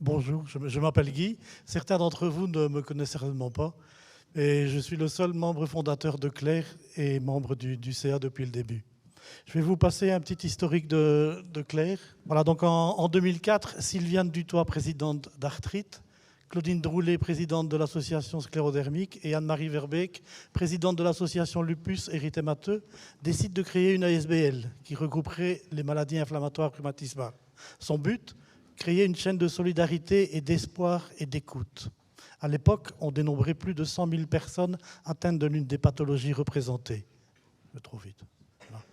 Bonjour, je m'appelle Guy. Certains d'entre vous ne me connaissent certainement pas. Et je suis le seul membre fondateur de Clair et membre du CA depuis le début. Je vais vous passer un petit historique de Clair. Voilà, donc en 2004, Sylviane Dutoit, présidente d'Arthrite, Claudine Droulet, présidente de l'association sclérodermique, et Anne-Marie Verbeek, présidente de l'association Lupus érythémateux, décident de créer une ASBL qui regrouperait les maladies inflammatoires rhumatismales. Son but, créer une chaîne de solidarité et d'espoir et d'écoute. À l'époque, on dénombrait plus de 100 000 personnes atteintes de l'une des pathologies représentées. Trop vite. Voilà.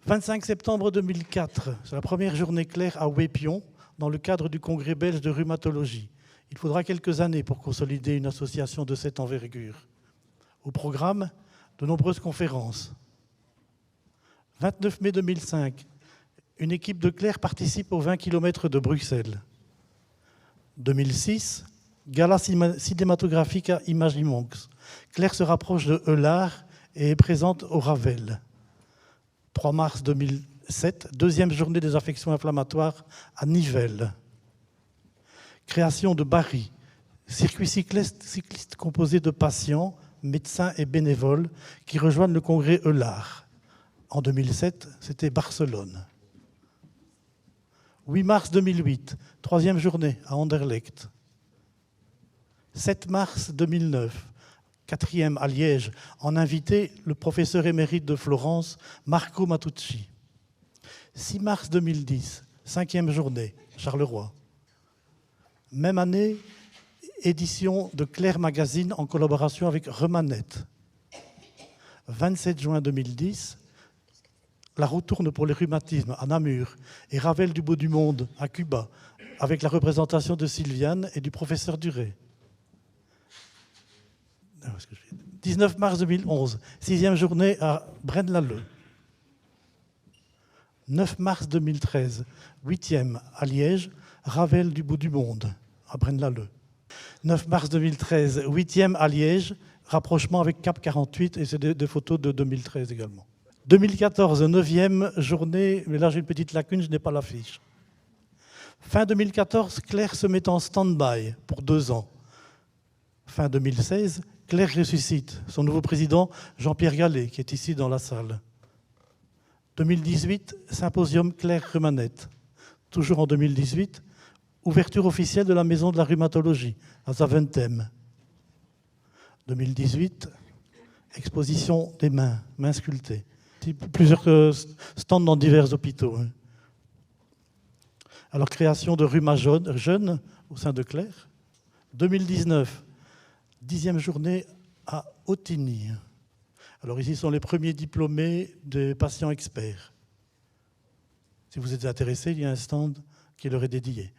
25 septembre 2004, c'est la première journée Clair à Wépion, dans le cadre du congrès belge de rhumatologie. Il faudra quelques années pour consolider une association de cette envergure. Au programme, de nombreuses conférences. 29 mai 2005, une équipe de Clair participe aux 20 km de Bruxelles. 2006, gala cinématographique à Imagimonks. Clair se rapproche de Eulard et est présente au Ravel. 3 mars 2007, deuxième journée des affections inflammatoires à Nivelles. Création de Barry, circuit cycliste composé de patients, médecins et bénévoles qui rejoignent le congrès Eulard. En 2007, c'était Barcelone. 8 mars 2008, troisième journée à Anderlecht. 7 mars 2009, quatrième à Liège, en invité le professeur émérite de Florence, Marco Matucci. 6 mars 2010, cinquième journée, Charleroi. Même année, édition de Clair Magazine en collaboration avec Remanet. 27 juin 2010, la roue tourne pour les rhumatismes à Namur et Ravel du Bout du Monde à Cuba, avec la représentation de Sylviane et du professeur Duré. 19 mars 2011, sixième journée à Braine-l'Alleud. 9 mars 2013, huitième à Liège, Ravel du Bout du Monde à Braine-l'Alleud. 9 mars 2013, huitième à Liège, rapprochement avec Cap 48, et c'est des photos de 2013 également. 2014, 9e journée, mais là j'ai une petite lacune, je n'ai pas l'affiche. Fin 2014, Clair se met en stand-by pour 2 ans. Fin 2016, Clair ressuscite. Son nouveau président, Jean-Pierre Gallet, qui est ici dans la salle. 2018, symposium Clair Rhumanet. Toujours en 2018, ouverture officielle de la maison de la rhumatologie à Zaventem. 2018, exposition des mains sculptées. Plusieurs stands dans divers hôpitaux. Alors, création de Rhuma Jeune au sein de Clair. 2019, 10e journée à Ottigny. Alors ici sont les premiers diplômés des patients experts. Si vous êtes intéressés, il y a un stand qui leur est dédié.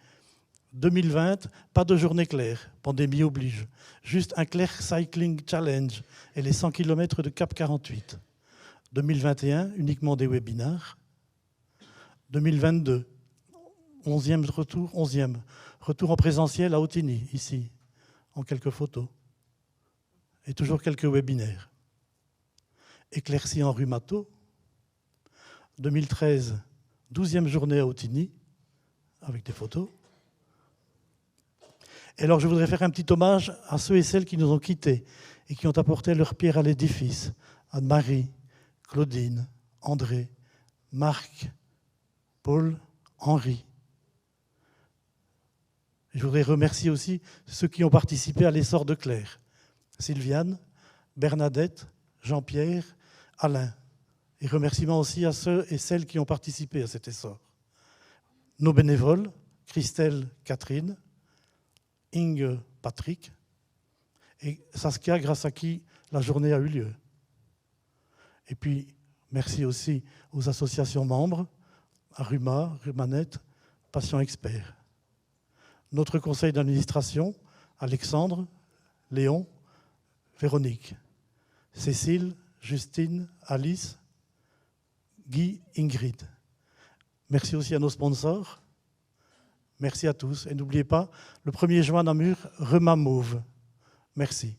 2020, pas de journée Clair, pandémie oblige. Juste un Clair Cycling Challenge et les 100 km de Cap 48. 2021, uniquement des webinaires. 2022, 11e retour en présentiel à Ottigny, ici, en quelques photos. Et toujours quelques webinaires. Éclairci en rhumato. 2013, 12e journée à Ottigny, avec des photos. Et alors, je voudrais faire un petit hommage à ceux et celles qui nous ont quittés et qui ont apporté leur pierre à l'édifice. Anne-Marie, Claudine, André, Marc, Paul, Henri. Je voudrais remercier aussi ceux qui ont participé à l'essor de Clair. Sylviane, Bernadette, Jean-Pierre, Alain. Et remerciements aussi à ceux et celles qui ont participé à cet essor. Nos bénévoles, Christelle, Catherine, Inge, Patrick, et Saskia, grâce à qui la journée a eu lieu. Et puis, merci aussi aux associations membres, à Rhuma, Rhumanet, Patients Experts. Notre conseil d'administration, Alexandre, Léon, Véronique, Cécile, Justine, Alice, Guy, Ingrid. Merci aussi à nos sponsors. Merci à tous. Et n'oubliez pas, le 1er juin à Namur, Rhuma Mauve. Merci.